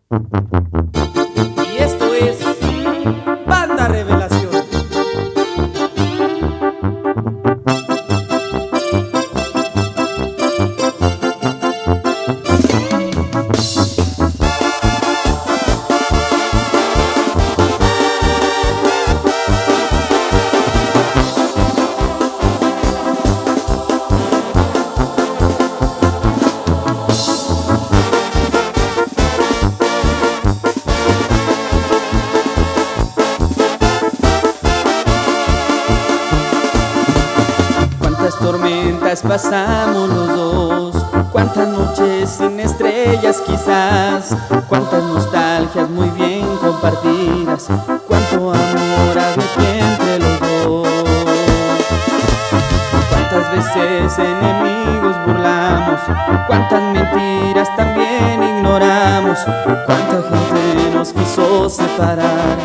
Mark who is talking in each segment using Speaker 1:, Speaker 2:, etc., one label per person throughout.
Speaker 1: Y esto es Banda Revelación. Cuántas tormentas pasamos los dos, cuántas noches sin estrellas quizás, cuántas nostalgias muy bien compartidas, cuánto amor había aquí entre los dos. Cuántas veces enemigos burlamos, cuántas mentiras también ignoramos, cuánta gente nos quiso separar,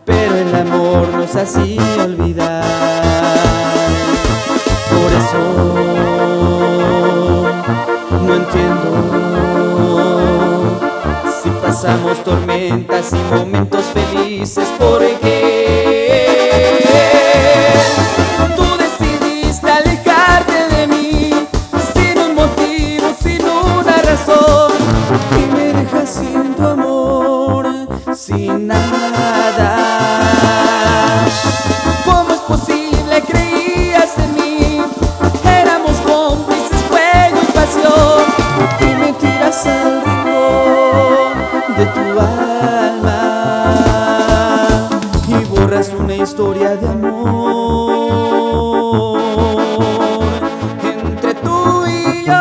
Speaker 1: pero el amor nos hacía olvidar. Por eso no entiendo si pasamos tormentas y momentos felices, porque tú decidiste alejarte de mí sin un motivo, sin una razón, y me dejas sin tu amor, sin nada. ¿Cómo es posible? Creías en mí, éramos cómplices, fuego y pasión, y me tiras al rincón de tu alma y borras una historia de amor entre tú y yo.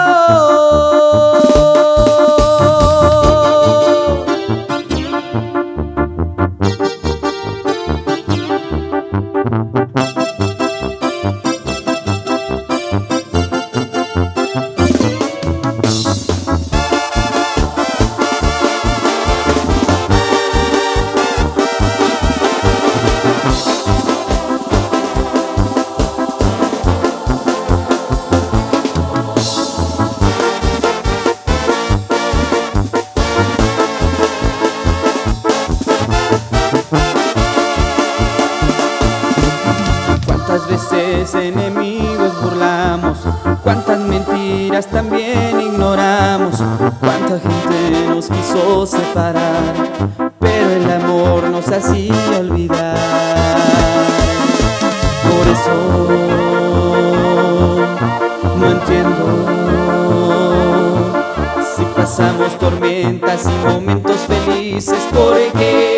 Speaker 1: Cuántas veces enemigos burlamos, cuántas mentiras también ignoramos, cuánta gente nos quiso separar, pero el amor nos hacía olvidar. Por eso no entiendo si pasamos tormentas y momentos felices, porque